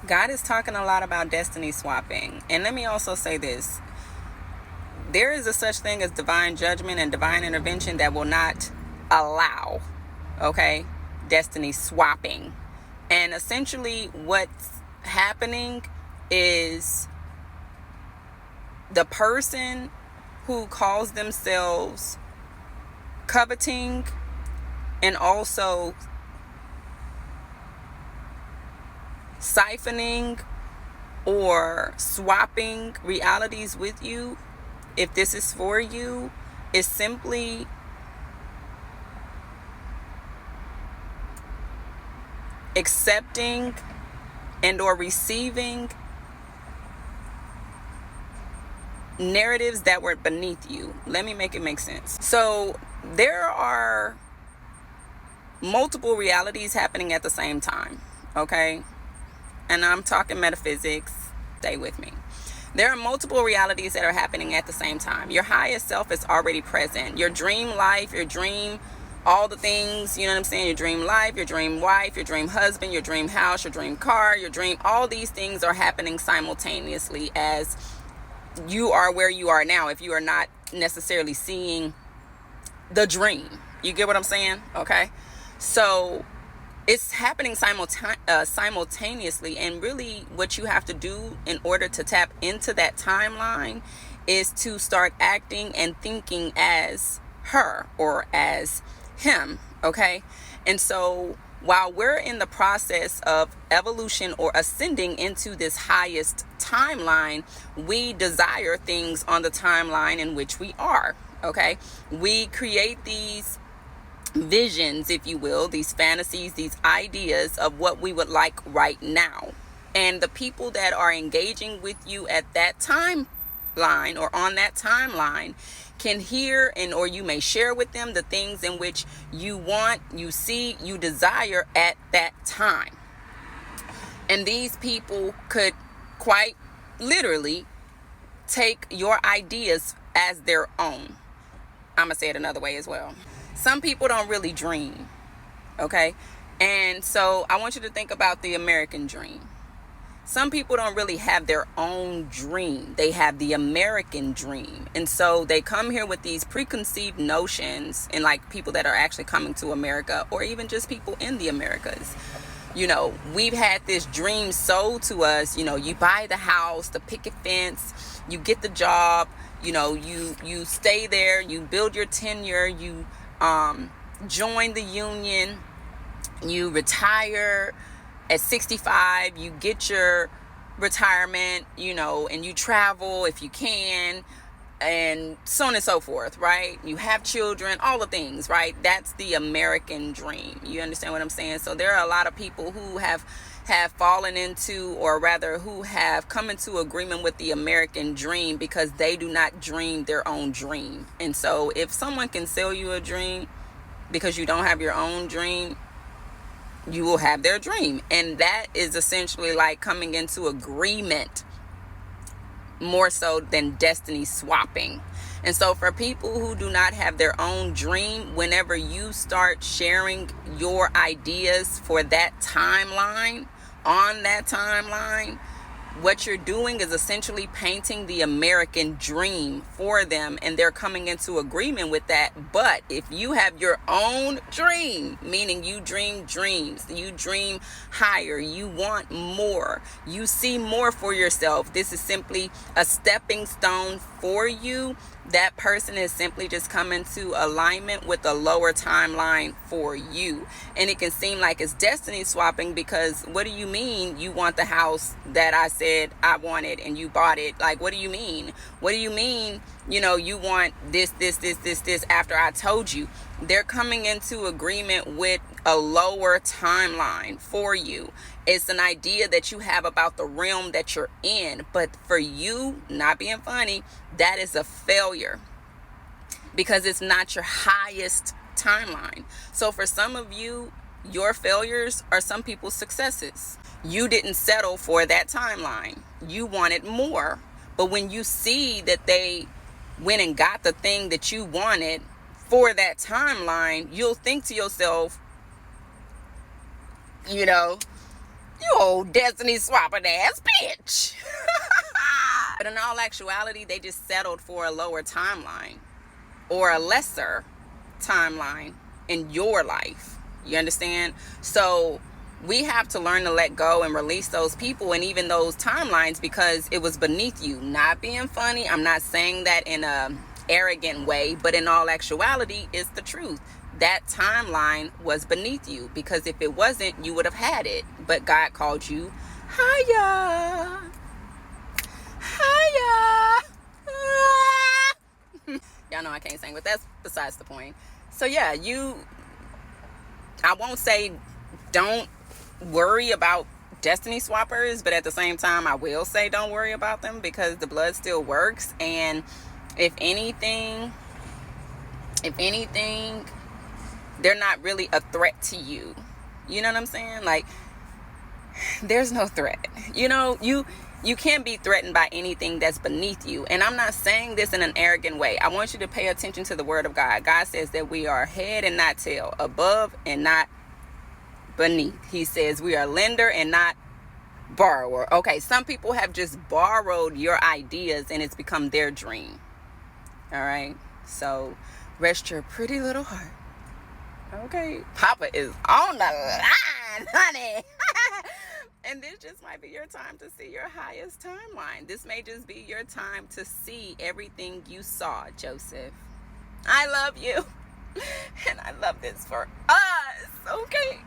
God is talking a lot about destiny swapping. And let me also say this. There is a such thing as divine judgment and divine intervention that will not allow, okay, destiny swapping. And essentially what's happening is the person who calls themselves coveting and also siphoning or swapping realities with you, if this is for you, is simply accepting and or receiving narratives that were beneath you. Let me make it make sense. So there are multiple realities happening at the same time, okay? And I'm talking metaphysics. Stay with me. There are multiple realities that are happening at the same time. Your highest self is already present. Your dream life, your dream, all the things, you know what I'm saying? Your dream life, your dream wife, your dream husband, your dream house, your dream car, your dream, all these things are happening simultaneously as you are where you are now, if you are not necessarily seeing the dream. You get what I'm saying? Okay. So it's happening simultaneously, and really what you have to do in order to tap into that timeline is to start acting and thinking as her or as him, okay? And so while we're in the process of evolution or ascending into this highest timeline, we desire things on the timeline in which we are, okay? We create these visions, if you will, these fantasies, these ideas of what we would like right now. And the people that are engaging with you at that timeline or on that timeline can hear and or you may share with them the things in which you want, you see, you desire at that time. And these people could quite literally take your ideas as their own. I'm gonna say it another way as well. Some people don't really dream, okay? And so I want you to think about the American dream. Some people don't really have their own dream. They have the American dream. And so they come here with these preconceived notions, and like people that are actually coming to America, or even just people in the Americas. You know, we've had this dream sold to us. You know, you buy the house, the picket fence, you get the job, you know, you stay there, you build your tenure, you join the union, you retire at 65, you get your retirement, you know, and you travel if you can, and so on and so forth, right? You have children, all the things, right? That's the American dream. You understand what I'm saying? So there are a lot of people who have fallen into, or rather who have come into agreement with the American dream because they do not dream their own dream. And so if someone can sell you a dream because you don't have your own dream, you will have their dream. And that is essentially like coming into agreement more so than destiny swapping. And so for people who do not have their own dream, whenever you start sharing your ideas for that timeline, on that timeline, what you're doing is essentially painting the American dream for them, and they're coming into agreement with that. But if you have your own dream, meaning you dream dreams, you dream higher, you want more, you see more for yourself, this is simply a stepping stone for you. That person is simply just coming to alignment with a lower timeline for you. And it can seem like it's destiny swapping, because what do you mean you want the house that I said I wanted and you bought it? Like, what do you mean? What do you mean, you know, you want this after I told you? They're coming into agreement with a lower timeline for you. It's an idea that you have about the realm that you're in. But for you, not being funny, that is a failure, because it's not your highest timeline. So for some of you, your failures are some people's successes. You didn't settle for that timeline. You wanted more. But when you see that they went and got the thing that you wanted for that timeline, you'll think to yourself, you know, You old destiny swapping ass bitch. But in all actuality, they just settled for a lower timeline or a lesser timeline in your life. You understand? So we have to learn to let go and release those people and even those timelines because it was beneath you. Not being funny. I'm not saying that in a arrogant way, but in all actuality, it's the truth. That timeline was beneath you because if it wasn't, you would have had it. But God called you higher. Higher. Y'all know I can't sing, but that's besides the point. So yeah, I won't say don't worry about destiny swappers, but at the same time, I will say don't worry about them because the blood still works. And if anything, they're not really a threat to you. You know what I'm saying? Like, there's no threat. You know, you can't be threatened by anything that's beneath you. And I'm not saying this in an arrogant way. I want you to pay attention to the word of God. God says that we are head and not tail, above and not beneath. He says we are lender and not borrower. Okay, some people have just borrowed your ideas and it's become their dream. All right, so rest your pretty little heart. Okay, Papa is on the line, honey. And this just might be your time to see your highest timeline. This may just be your time to see everything you saw, Joseph. I love you. And I love this for us, okay?